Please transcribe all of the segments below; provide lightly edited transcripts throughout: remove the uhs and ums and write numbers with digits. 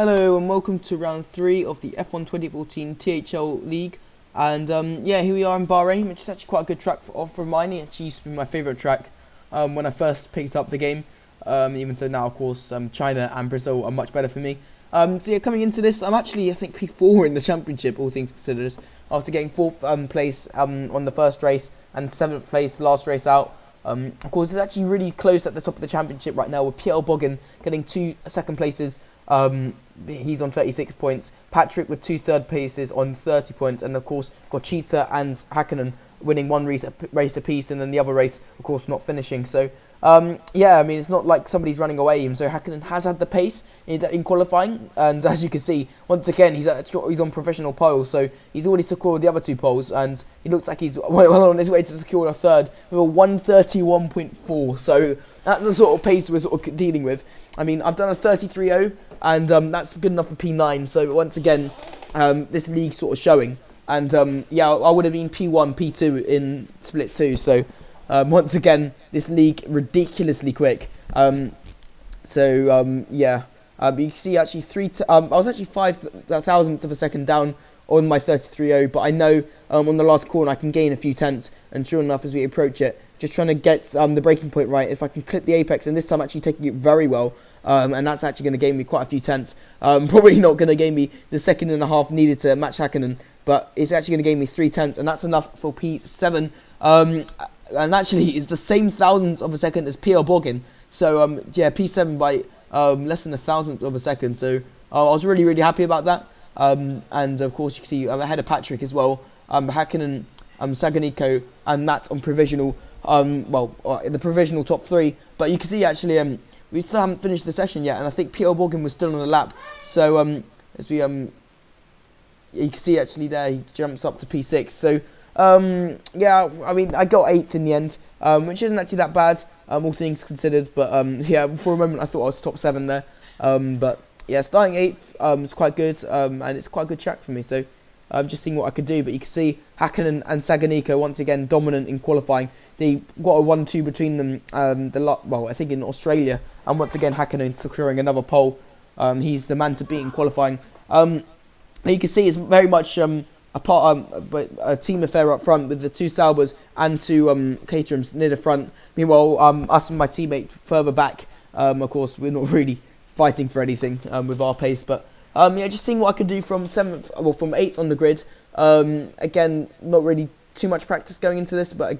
Hello and welcome to round 3 of the F1 2014 THL League. And here we are in Bahrain, which is actually quite a good track for mine. It actually used to be my favourite track when I first picked up the game. Even so now, of course, China and Brazil are much better for me. Coming into this, I'm actually, I think, P4 in the championship, all things considered, after getting 4th place on the first race and 7th place last race out. Of course, it's actually really close at the top of the championship right now, with Pierre Boggin getting 2 second places. He's on 36 points. Patrick with 2 third places on 30 points, and of course Gorchita and Hakkinen winning one race apiece, and then the other race, of course, not finishing. So I mean, it's not like somebody's running away. So Hakkinen has had the pace in qualifying, and as you can see, once again he's on professional pole, so he's already secured the other 2 poles, and he looks like he's well on his way to secure a third with a 1:31.4. So that's the sort of pace we're sort of dealing with. I mean, I've done a 33.0. And that's good enough for P9. So once again, this league sort of showing. And I would have been P1, P2 in split 2. So once again, this league ridiculously quick. You can see actually I was actually 5 thousandths of a second down on my 33.0, but I know on the last corner I can gain a few tenths. And sure enough, as we approach it, just trying to get the breaking point right. If I can clip the apex, and this time actually taking it very well. And that's actually going to gain me quite a few tenths. Probably not going to gain me the 1.5 needed to match Hakkinen, but it's actually going to gain me 3 tenths, and that's enough for P7. And actually, it's the same thousandth of a second as Pierre Boggin. So P7 by less than a thousandth of a second. So I was really, really happy about that. And of course, you can see I'm ahead of Patrick as well. Hakkinen, Saganico, and Matt on provisional. In the provisional top 3. But you can see actually. We still haven't finished the session yet, and I think Pierre Boggin was still on the lap. So as we you can see actually there, he jumps up to P6. So I mean, I got 8th in the end, which isn't actually that bad, all things considered. But for a moment I thought I was top 7 there. But yeah, starting 8th is quite good, and it's quite a good track for me. So just seeing what I could do. But you can see Hakkinen and Saganico once again dominant in qualifying. They got a 1-2 between them. I think in Australia. And once again, Hakkinen securing another pole. He's the man to beat in qualifying. You can see it's very much a team affair up front with the 2 Saubers and 2 Caterhams near the front. Meanwhile, us and my teammate further back. Of course, we're not really fighting for anything with our pace, but just seeing what I could do from 8th on the grid. Again, not really too much practice going into this, but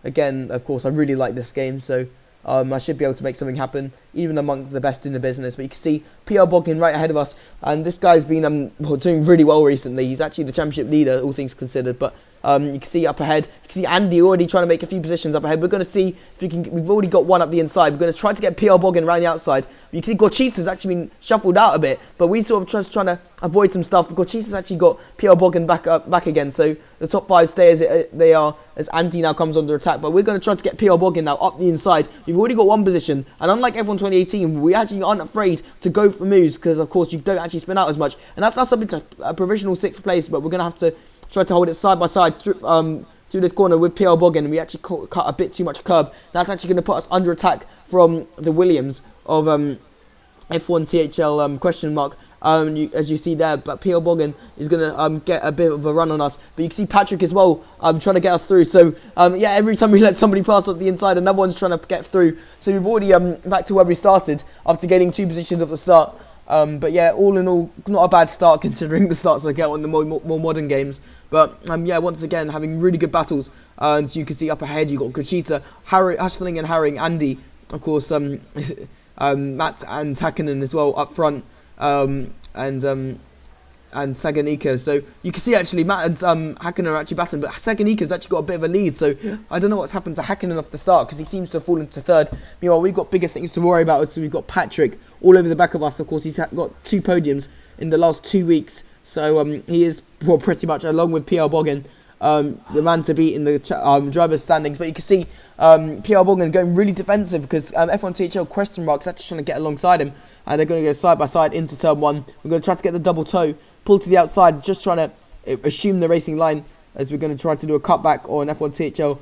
again, of course, I really like this game, so. I should be able to make something happen, even among the best in the business. But you can see Pierre Boggin right ahead of us, and this guy's been doing really well recently. He's actually the championship leader, all things considered. But you can see up ahead, you can see Andy already trying to make a few positions up ahead. We're going to see if we can. We've already got one up the inside. We're going to try to get Pierre Boggin around the outside. You can see Gorchita's actually been shuffled out a bit, but we sort of just trying to avoid some stuff. Gorchita's actually got Pierre Boggin back again. So the top 5 stay as they are, as Andy now comes under attack. But we're going to try to get Pierre Boggin now up the inside. You've already got one position, and unlike F1 2018, we actually aren't afraid to go for moves because, of course, you don't actually spin out as much. And that's us up into a provisional 6th place, but we're going to have to try to hold it side by side through this corner with Pierre Boggin, and we actually cut a bit too much curb. That's actually going to put us under attack from the Williams of F1 THL question mark. As you see there, but Pierre Boggin is going to get a bit of a run on us. But you can see Patrick as well trying to get us through. So every time we let somebody pass up the inside, another one's trying to get through. So we've already back to where we started after getting 2 positions at the start. All in all, not a bad start considering the starts I get on the more modern games. But once again, having really good battles. And you can see up ahead, you got Gorchita, hustling and harrying Andy. Of course, Matt and Hakkinen as well up front. And Saganico. So you can see actually Matt and Hakkinen are actually battling, but Saganico's actually got a bit of a lead. So I don't know what's happened to Hakkinen off the start because he seems to have fallen to 3rd. Meanwhile, we've got bigger things to worry about. So we've got Patrick all over the back of us. Of course, he's got 2 podiums in the last 2 weeks. So he is pretty much, along with Pierre Boggin, the man to beat in the driver's standings. But you can see Pierre Boggin going really defensive because F1 THL question marks actually trying to get alongside him. And they're going to go side by side into turn 1. We're going to try to get the double toe, pull to the outside, just trying to assume the racing line as we're going to try to do a cutback on F1 THL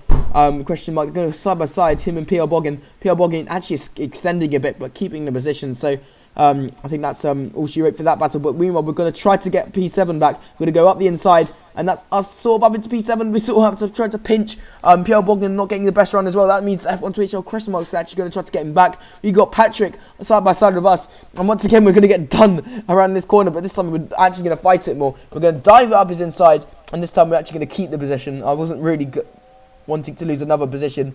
question mark. They're going to go side by side, him and Pierre Boggin. Pierre Boggin actually extending a bit, but keeping the position. So I think that's all she wrote for that battle. But meanwhile, we're going to try to get P7 back. We're going to go up the inside, and that's us sort of up into P7. We sort of have to try to pinch Pierre Bogdan not getting the best run as well. That means F1 THL question marks are actually going to try to get him back. We got Patrick side by side with us, and once again we're going to get done around this corner. But this time we're actually going to fight it more. We're going to dive up his inside, and this time we're actually going to keep the position. I wasn't really wanting to lose another position.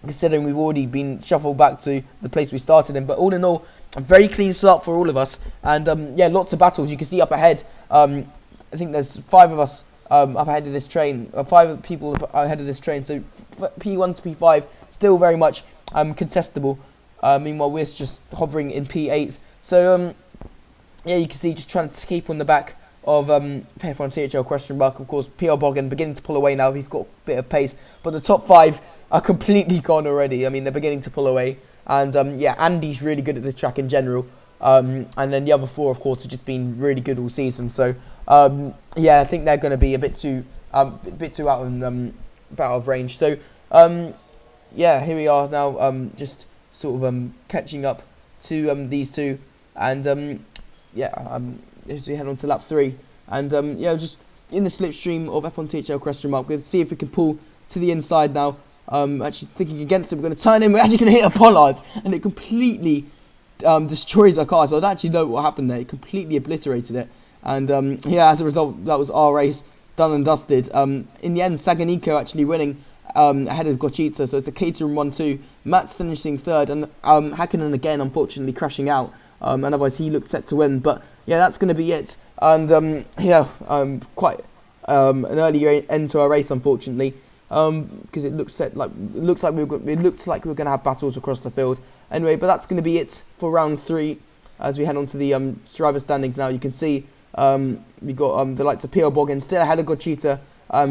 Considering we've already been shuffled back to the place we started in. But all in all, a very clean start for all of us. And yeah, lots of battles. You can see up ahead, I think there's 5 of us up ahead of this train. 5 people ahead of this train. So P1 to P5, still very much contestable. Meanwhile, we're just hovering in P8. So yeah, you can see just trying to keep on the back of F1 THL question mark. Of course, PR Bogdan beginning to pull away now. He's got a bit of pace. But the top 5 are completely gone already. I mean, they're beginning to pull away. And yeah, Andy's really good at this track in general. And then the other 4, of course, have just been really good all season. So yeah, I think they're going to be a bit too out of range. So yeah, here we are now, just sort of catching up to these two. And yeah, as we head on to lap 3. And yeah, just in the slipstream of F1 THL question mark. We're going to see if we can pull to the inside now. Actually thinking against it, we're going to turn in. We're actually going to hit a pollard, and it completely destroys our car. So I don't actually know what happened there. It completely obliterated it. And yeah, as a result, that was our race done and dusted. In the end, Saganico actually winning ahead of Gochita. So it's a Caterham 1-2. Matt's finishing 3rd, and Hakkinen again, unfortunately, crashing out. And otherwise, he looked set to win. But yeah, that's going to be it. And yeah, quite an early end to our race, unfortunately. Because it looks like we were going to have battles across the field. Anyway, but that's going to be it for round 3. As we head on to the driver standings now, you can see we got the likes of Pierre Bogdan still ahead of Gochita,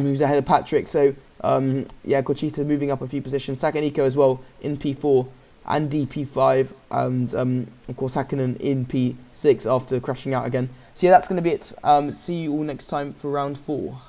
who's ahead of Patrick. So yeah, Gochita moving up a few positions. Saganico as well in P4, Andy P5, and of course Hakkinen in P6 after crashing out again. So yeah, that's going to be it. See you all next time for round 4.